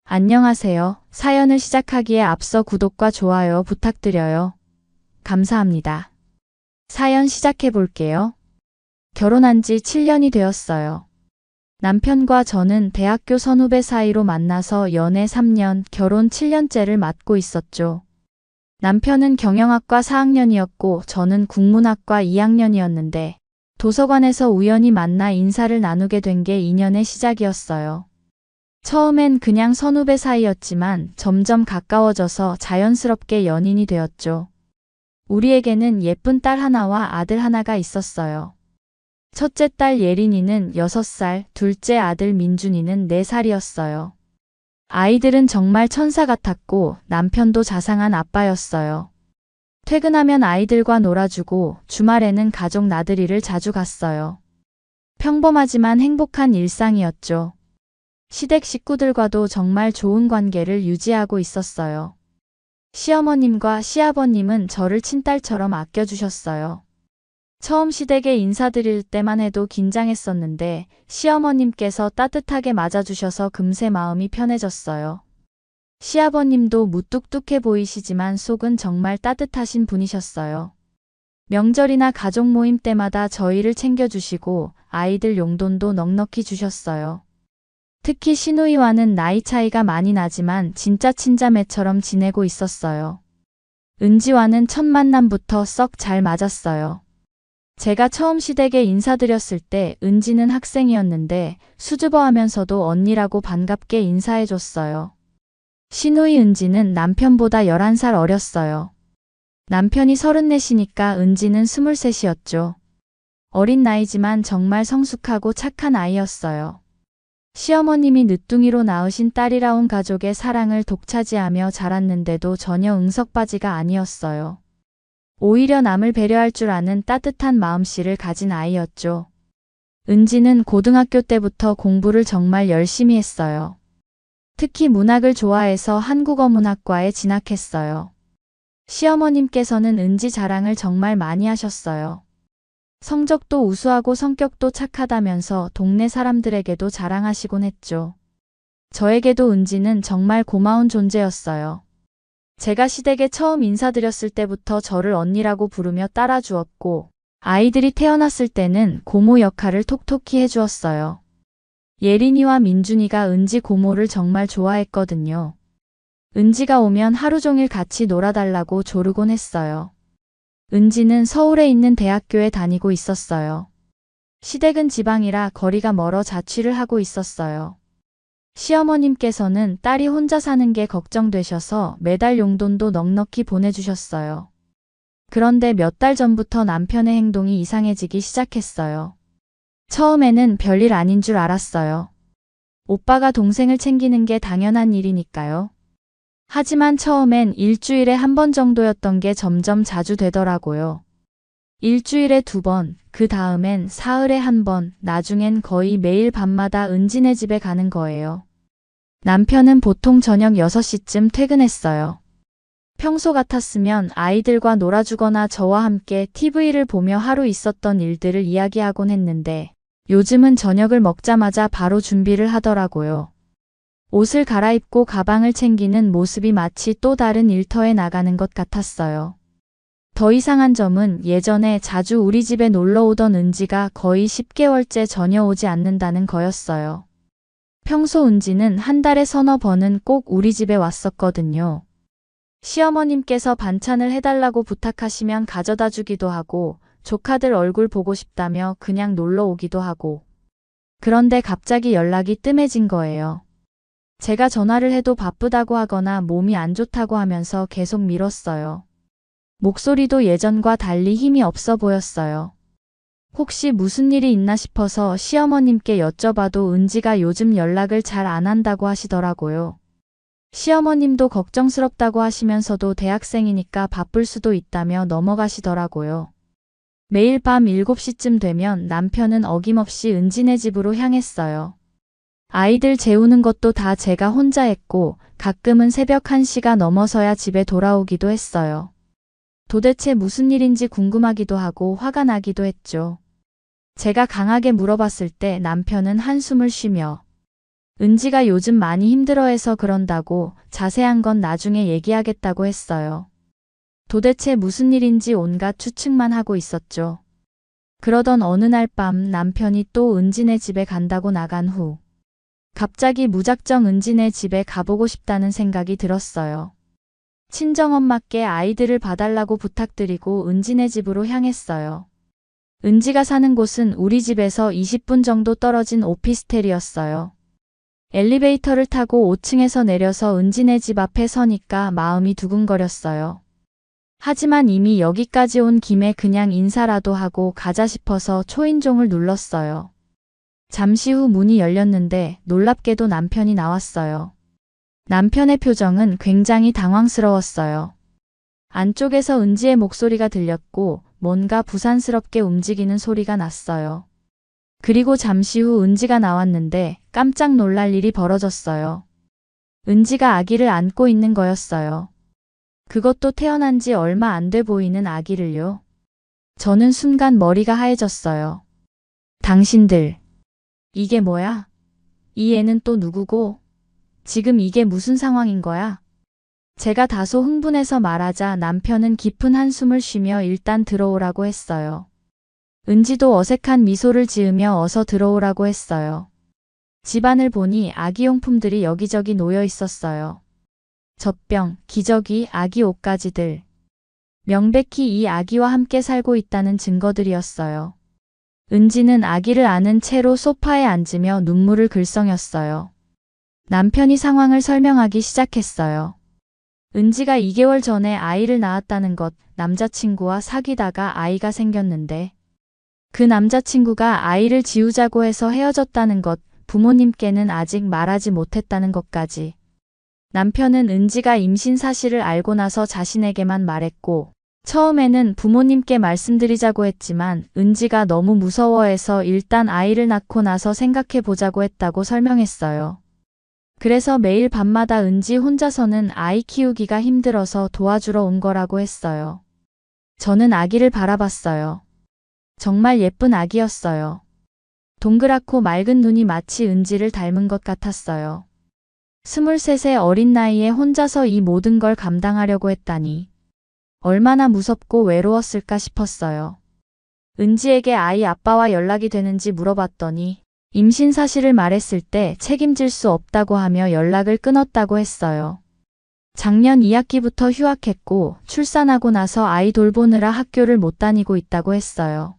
안녕하세요. 사연을 시작하기에 앞서 구독과 좋아요 부탁드려요. 감사합니다. 사연 시작해 볼게요. 결혼한 지 7년이 되었어요. 남편과 저는 대학교 선후배 사이로 만나서 연애 3년, 결혼 7년째를 맞고 있었죠. 남편은 경영학과 4학년이었고 저는 국문학과 2학년이었는데 도서관에서 우연히 만나 인사를 나누게 된 게 인연의 시작이었어요. 처음엔 그냥 선후배 사이였지만 점점 가까워져서 자연스럽게 연인이 되었죠. 우리에게는 예쁜 딸 하나와 아들 하나가 있었어요. 첫째 딸 예린이는 6살, 둘째 아들 민준이는 4살이었어요. 아이들은 정말 천사 같았고 남편도 자상한 아빠였어요. 퇴근하면 아이들과 놀아주고 주말에는 가족 나들이를 자주 갔어요. 평범하지만 행복한 일상이었죠. 시댁 식구들과도 정말 좋은 관계를 유지하고 있었어요. 시어머님과 시아버님은 저를 친딸처럼 아껴주셨어요. 처음 시댁에 인사드릴 때만 해도 긴장했었는데 시어머님께서 따뜻하게 맞아주셔서 금세 마음이 편해졌어요. 시아버님도 무뚝뚝해 보이시지만 속은 정말 따뜻하신 분이셨어요. 명절이나 가족 모임 때마다 저희를 챙겨주시고 아이들 용돈도 넉넉히 주셨어요. 특히 시누이와는 나이 차이가 많이 나지만 진짜 친자매처럼 지내고 있었어요. 은지와는 첫 만남부터 썩 잘 맞았어요. 제가 처음 시댁에 인사드렸을 때 은지는 학생이었는데 수줍어하면서도 언니라고 반갑게 인사해줬어요. 시누이 은지는 남편보다 11살 어렸어요. 남편이 34이니까 은지는 23이었죠. 어린 나이지만 정말 성숙하고 착한 아이였어요. 시어머님이 늦둥이로 낳으신 딸이라 온 가족의 사랑을 독차지하며 자랐는데도 전혀 응석바지가 아니었어요. 오히려 남을 배려할 줄 아는 따뜻한 마음씨를 가진 아이였죠. 은지는 고등학교 때부터 공부를 정말 열심히 했어요. 특히 문학을 좋아해서 한국어문학과에 진학했어요. 시어머님께서는 은지 자랑을 정말 많이 하셨어요. 성적도 우수하고 성격도 착하다면서 동네 사람들에게도 자랑하시곤 했죠. 저에게도 은지는 정말 고마운 존재였어요. 제가 시댁에 처음 인사드렸을 때부터 저를 언니라고 부르며 따라주었고 아이들이 태어났을 때는 고모 역할을 톡톡히 해주었어요. 예린이와 민준이가 은지 고모를 정말 좋아했거든요. 은지가 오면 하루 종일 같이 놀아달라고 조르곤 했어요. 은지는 서울에 있는 대학교에 다니고 있었어요. 시댁은 지방이라 거리가 멀어 자취를 하고 있었어요. 시어머님께서는 딸이 혼자 사는 게 걱정되셔서 매달 용돈도 넉넉히 보내주셨어요. 그런데 몇 달 전부터 남편의 행동이 이상해지기 시작했어요. 처음에는 별일 아닌 줄 알았어요. 오빠가 동생을 챙기는 게 당연한 일이니까요. 하지만 처음엔 일주일에 한 번 정도였던 게 점점 자주 되더라고요. 일주일에 2번, 그 다음엔 사흘에 1번, 나중엔 거의 매일 밤마다 은지네 집에 가는 거예요. 남편은 보통 저녁 6시쯤 퇴근했어요. 평소 같았으면 아이들과 놀아주거나 저와 함께 TV를 보며 하루 있었던 일들을 이야기하곤 했는데 요즘은 저녁을 먹자마자 바로 준비를 하더라고요. 옷을 갈아입고 가방을 챙기는 모습이 마치 또 다른 일터에 나가는 것 같았어요. 더 이상한 점은 예전에 자주 우리 집에 놀러 오던 은지가 거의 10개월째 전혀 오지 않는다는 거였어요. 평소 은지는 한 달에 서너 번은 꼭 우리 집에 왔었거든요. 시어머님께서 반찬을 해달라고 부탁하시면 가져다 주기도 하고 조카들 얼굴 보고 싶다며 그냥 놀러 오기도 하고. 그런데 갑자기 연락이 뜸해진 거예요. 제가 전화를 해도 바쁘다고 하거나 몸이 안 좋다고 하면서 계속 미뤘어요. 목소리도 예전과 달리 힘이 없어 보였어요. 혹시 무슨 일이 있나 싶어서 시어머님께 여쭤봐도 은지가 요즘 연락을 잘 안 한다고 하시더라고요. 시어머님도 걱정스럽다고 하시면서도 대학생이니까 바쁠 수도 있다며 넘어가시더라고요. 매일 밤 7시쯤 되면 남편은 어김없이 은지네 집으로 향했어요. 아이들 재우는 것도 다 제가 혼자 했고 가끔은 새벽 1시가 넘어서야 집에 돌아오기도 했어요. 도대체 무슨 일인지 궁금하기도 하고 화가 나기도 했죠. 제가 강하게 물어봤을 때 남편은 한숨을 쉬며 은지가 요즘 많이 힘들어해서 그런다고 자세한 건 나중에 얘기하겠다고 했어요. 도대체 무슨 일인지 온갖 추측만 하고 있었죠. 그러던 어느 날 밤 남편이 또 은지네 집에 간다고 나간 후 갑자기 무작정 은지네 집에 가보고 싶다는 생각이 들었어요. 친정엄마께 아이들을 봐달라고 부탁드리고 은지네 집으로 향했어요. 은지가 사는 곳은 우리 집에서 20분 정도 떨어진 오피스텔이었어요. 엘리베이터를 타고 5층에서 내려서 은지네 집 앞에 서니까 마음이 두근거렸어요. 하지만 이미 여기까지 온 김에 그냥 인사라도 하고 가자 싶어서 초인종을 눌렀어요. 잠시 후 문이 열렸는데 놀랍게도 남편이 나왔어요. 남편의 표정은 굉장히 당황스러웠어요. 안쪽에서 은지의 목소리가 들렸고 뭔가 부산스럽게 움직이는 소리가 났어요. 그리고 잠시 후 은지가 나왔는데 깜짝 놀랄 일이 벌어졌어요. 은지가 아기를 안고 있는 거였어요. 그것도 태어난 지 얼마 안 돼 보이는 아기를요. 저는 순간 머리가 하얘졌어요. 당신들, 이게 뭐야? 이 애는 또 누구고? 지금 이게 무슨 상황인 거야? 제가 다소 흥분해서 말하자 남편은 깊은 한숨을 쉬며 일단 들어오라고 했어요. 은지도 어색한 미소를 지으며 어서 들어오라고 했어요. 집안을 보니 아기용품들이 여기저기 놓여 있었어요. 젖병, 기저귀, 아기 옷가지들. 명백히 이 아기와 함께 살고 있다는 증거들이었어요. 은지는 아기를 안은 채로 소파에 앉으며 눈물을 글썽였어요. 남편이 상황을 설명하기 시작했어요. 은지가 2개월 전에 아이를 낳았다는 것, 남자친구와 사귀다가 아이가 생겼는데 그 남자친구가 아이를 지우자고 해서 헤어졌다는 것, 부모님께는 아직 말하지 못했다는 것까지. 남편은 은지가 임신 사실을 알고 나서 자신에게만 말했고 처음에는 부모님께 말씀드리자고 했지만 은지가 너무 무서워해서 일단 아이를 낳고 나서 생각해 보자고 했다고 설명했어요. 그래서 매일 밤마다 은지 혼자서는 아이 키우기가 힘들어서 도와주러 온 거라고 했어요. 저는 아기를 바라봤어요. 정말 예쁜 아기였어요. 동그랗고 맑은 눈이 마치 은지를 닮은 것 같았어요. 23의 어린 나이에 혼자서 이 모든 걸 감당하려고 했다니. 얼마나 무섭고 외로웠을까 싶었어요. 은지에게 아이 아빠와 연락이 되는지 물어봤더니 임신 사실을 말했을 때 책임질 수 없다고 하며 연락을 끊었다고 했어요. 작년 2학기부터 휴학했고 출산하고 나서 아이 돌보느라 학교를 못 다니고 있다고 했어요.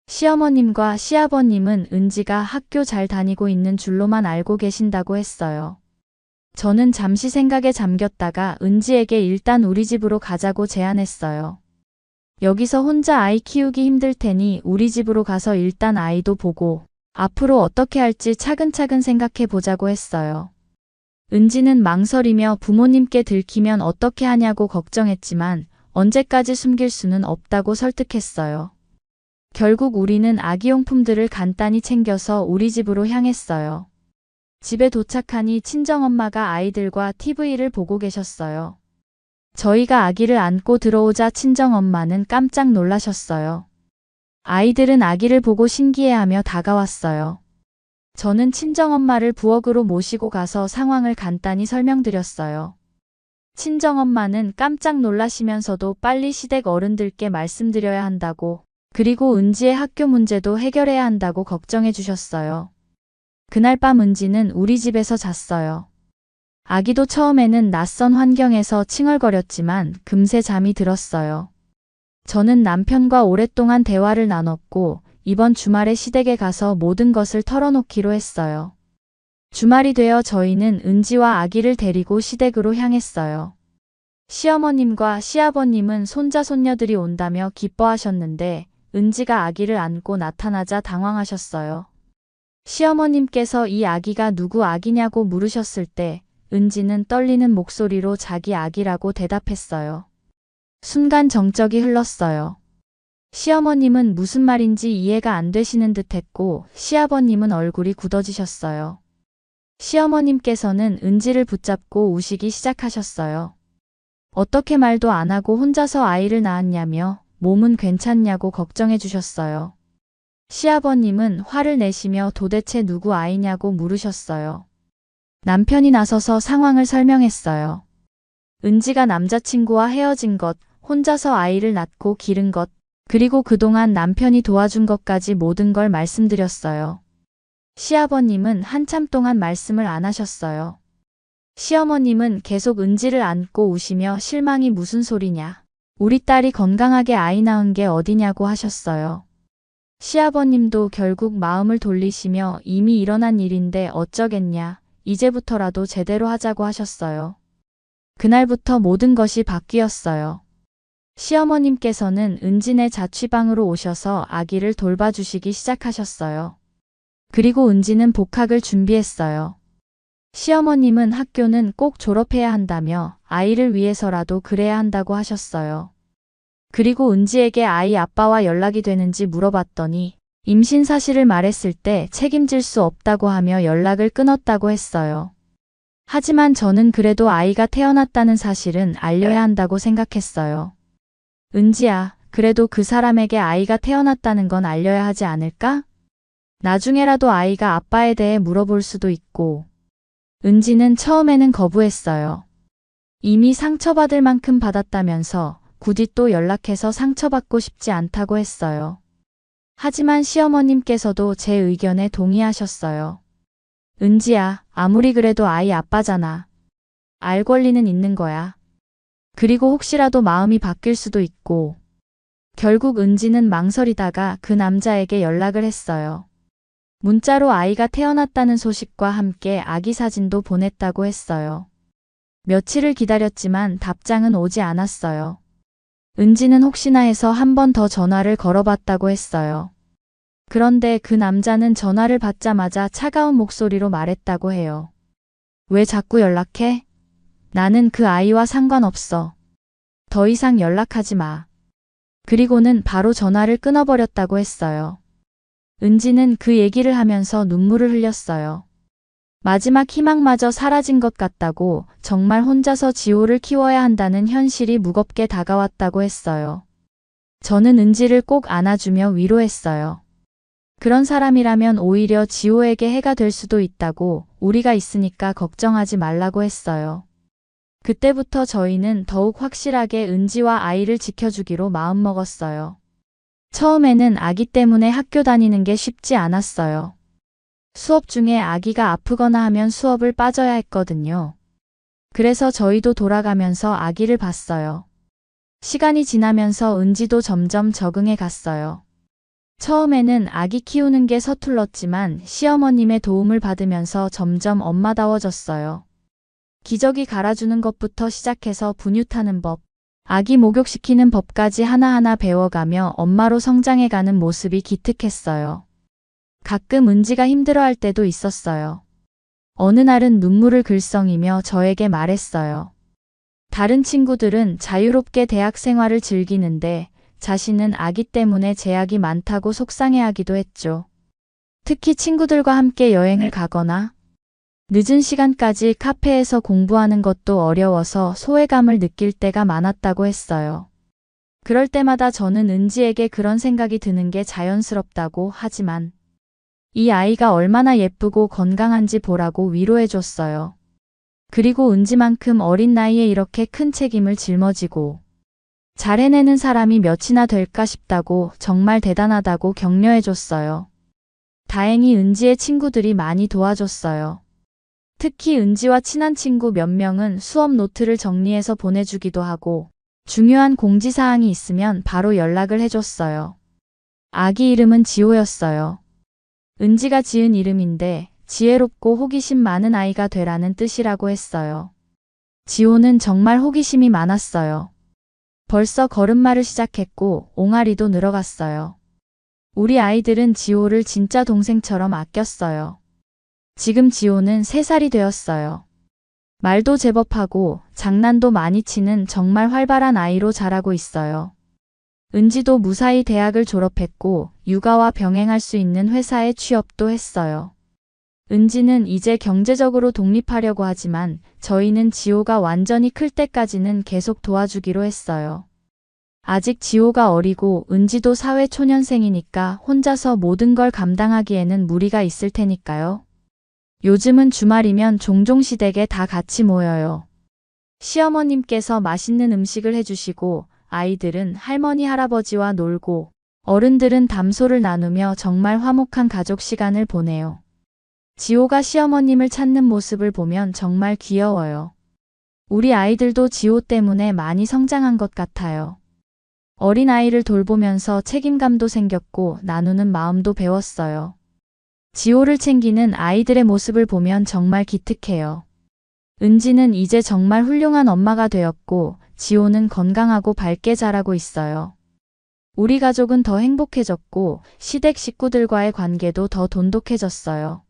시어머님과 시아버님은 은지가 학교 잘 다니고 있는 줄로만 알고 계신다고 했어요. 저는 잠시 생각에 잠겼다가 은지에게 일단 우리 집으로 가자고 제안했어요. 여기서 혼자 아이 키우기 힘들 테니 우리 집으로 가서 일단 아이도 보고 앞으로 어떻게 할지 차근차근 생각해 보자고 했어요. 은지는 망설이며 부모님께 들키면 어떻게 하냐고 걱정했지만 언제까지 숨길 수는 없다고 설득했어요. 결국 우리는 아기용품들을 간단히 챙겨서 우리 집으로 향했어요. 집에 도착하니 친정엄마가 아이들과 TV를 보고 계셨어요. 저희가 아기를 안고 들어오자 친정엄마는 깜짝 놀라셨어요. 아이들은 아기를 보고 신기해하며 다가왔어요. 저는 친정엄마를 부엌으로 모시고 가서 상황을 간단히 설명드렸어요. 친정엄마는 깜짝 놀라시면서도 빨리 시댁 어른들께 말씀드려야 한다고, 그리고 은지의 학교 문제도 해결해야 한다고 걱정해 주셨어요. 그날 밤 은지는 우리 집에서 잤어요. 아기도 처음에는 낯선 환경에서 칭얼거렸지만 금세 잠이 들었어요. 저는 남편과 오랫동안 대화를 나눴고 이번 주말에 시댁에 가서 모든 것을 털어놓기로 했어요. 주말이 되어 저희는 은지와 아기를 데리고 시댁으로 향했어요. 시어머님과 시아버님은 손자 손녀들이 온다며 기뻐하셨는데 은지가 아기를 안고 나타나자 당황하셨어요. 시어머님께서 이 아기가 누구 아기냐고 물으셨을 때 은지는 떨리는 목소리로 자기 아기라고 대답했어요. 순간 정적이 흘렀어요. 시어머님은 무슨 말인지 이해가 안 되시는 듯 했고 시아버님은 얼굴이 굳어지셨어요. 시어머님께서는 은지를 붙잡고 우시기 시작하셨어요. 어떻게 말도 안 하고 혼자서 아이를 낳았냐며 몸은 괜찮냐고 걱정해 주셨어요. 시아버님은 화를 내시며 도대체 누구 아이냐고 물으셨어요. 남편이 나서서 상황을 설명했어요. 은지가 남자친구와 헤어진 것, 혼자서 아이를 낳고 기른 것, 그리고 그동안 남편이 도와준 것까지 모든 걸 말씀드렸어요. 시아버님은 한참 동안 말씀을 안 하셨어요. 시어머님은 계속 은지를 안고 우시며 실망이 무슨 소리냐. 우리 딸이 건강하게 아이 낳은 게 어디냐고 하셨어요. 시아버님도 결국 마음을 돌리시며 이미 일어난 일인데 어쩌겠냐. 이제부터라도 제대로 하자고 하셨어요. 그날부터 모든 것이 바뀌었어요. 시어머님께서는 은지네 자취방으로 오셔서 아기를 돌봐주시기 시작하셨어요. 그리고 은지는 복학을 준비했어요. 시어머님은 학교는 꼭 졸업해야 한다며 아이를 위해서라도 그래야 한다고 하셨어요. 그리고 은지에게 아이 아빠와 연락이 되는지 물어봤더니 임신 사실을 말했을 때 책임질 수 없다고 하며 연락을 끊었다고 했어요. 하지만 저는 그래도 아이가 태어났다는 사실은 알려야 한다고 생각했어요. 은지야, 그래도 그 사람에게 아이가 태어났다는 건 알려야 하지 않을까? 나중에라도 아이가 아빠에 대해 물어볼 수도 있고. 은지는 처음에는 거부했어요. 이미 상처받을 만큼 받았다면서 굳이 또 연락해서 상처받고 싶지 않다고 했어요. 하지만 시어머님께서도 제 의견에 동의하셨어요. 은지야, 아무리 그래도 아이 아빠잖아. 알 권리는 있는 거야. 그리고 혹시라도 마음이 바뀔 수도 있고. 결국 은지는 망설이다가 그 남자에게 연락을 했어요. 문자로 아이가 태어났다는 소식과 함께 아기 사진도 보냈다고 했어요. 며칠을 기다렸지만 답장은 오지 않았어요. 은지는 혹시나 해서 한 번 더 전화를 걸어봤다고 했어요. 그런데 그 남자는 전화를 받자마자 차가운 목소리로 말했다고 해요. 왜 자꾸 연락해? 나는 그 아이와 상관없어. 더 이상 연락하지 마. 그리고는 바로 전화를 끊어버렸다고 했어요. 은지는 그 얘기를 하면서 눈물을 흘렸어요. 마지막 희망마저 사라진 것 같다고, 정말 혼자서 지호를 키워야 한다는 현실이 무겁게 다가왔다고 했어요. 저는 은지를 꼭 안아주며 위로했어요. 그런 사람이라면 오히려 지호에게 해가 될 수도 있다고, 우리가 있으니까 걱정하지 말라고 했어요. 그때부터 저희는 더욱 확실하게 은지와 아이를 지켜주기로 마음먹었어요. 처음에는 아기 때문에 학교 다니는 게 쉽지 않았어요. 수업 중에 아기가 아프거나 하면 수업을 빠져야 했거든요. 그래서 저희도 돌아가면서 아기를 봤어요. 시간이 지나면서 은지도 점점 적응해 갔어요. 처음에는 아기 키우는 게 서툴렀지만 시어머님의 도움을 받으면서 점점 엄마다워졌어요. 기저귀 갈아주는 것부터 시작해서 분유 타는 법, 아기 목욕시키는 법까지 하나하나 배워가며 엄마로 성장해가는 모습이 기특했어요. 가끔 은지가 힘들어할 때도 있었어요. 어느 날은 눈물을 글썽이며 저에게 말했어요. 다른 친구들은 자유롭게 대학 생활을 즐기는데 자신은 아기 때문에 제약이 많다고 속상해하기도 했죠. 특히 친구들과 함께 여행을 가거나 늦은 시간까지 카페에서 공부하는 것도 어려워서 소외감을 느낄 때가 많았다고 했어요. 그럴 때마다 저는 은지에게 그런 생각이 드는 게 자연스럽다고 하지만 이 아이가 얼마나 예쁘고 건강한지 보라고 위로해줬어요. 그리고 은지만큼 어린 나이에 이렇게 큰 책임을 짊어지고 잘 해내는 사람이 몇이나 될까 싶다고 정말 대단하다고 격려해줬어요. 다행히 은지의 친구들이 많이 도와줬어요. 특히 은지와 친한 친구 몇 명은 수업 노트를 정리해서 보내주기도 하고 중요한 공지사항이 있으면 바로 연락을 해줬어요. 아기 이름은 지호였어요. 은지가 지은 이름인데 지혜롭고 호기심 많은 아이가 되라는 뜻이라고 했어요. 지호는 정말 호기심이 많았어요. 벌써 걸음마를 시작했고 옹알이도 늘어갔어요. 우리 아이들은 지호를 진짜 동생처럼 아꼈어요. 지금 지호는 3살이 되었어요. 말도 제법 하고 장난도 많이 치는 정말 활발한 아이로 자라고 있어요. 은지도 무사히 대학을 졸업했고 육아와 병행할 수 있는 회사에 취업도 했어요. 은지는 이제 경제적으로 독립하려고 하지만 저희는 지호가 완전히 클 때까지는 계속 도와주기로 했어요. 아직 지호가 어리고 은지도 사회초년생이니까 혼자서 모든 걸 감당하기에는 무리가 있을 테니까요. 요즘은 주말이면 종종 시댁에 다 같이 모여요. 시어머님께서 맛있는 음식을 해주시고 아이들은 할머니 할아버지와 놀고 어른들은 담소를 나누며 정말 화목한 가족 시간을 보내요. 지호가 시어머님을 찾는 모습을 보면 정말 귀여워요. 우리 아이들도 지호 때문에 많이 성장한 것 같아요. 어린아이를 돌보면서 책임감도 생겼고 나누는 마음도 배웠어요. 지호를 챙기는 아이들의 모습을 보면 정말 기특해요. 은지는 이제 정말 훌륭한 엄마가 되었고 지호는 건강하고 밝게 자라고 있어요. 우리 가족은 더 행복해졌고 시댁 식구들과의 관계도 더 돈독해졌어요.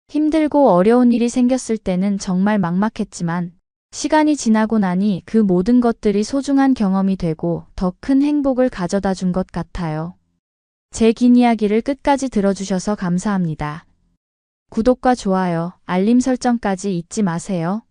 힘들고 어려운 일이 생겼을 때는 정말 막막했지만 시간이 지나고 나니 그 모든 것들이 소중한 경험이 되고 더 큰 행복을 가져다 준 것 같아요. 제 긴 이야기를 끝까지 들어주셔서 감사합니다. 구독과 좋아요, 알림 설정까지 잊지 마세요.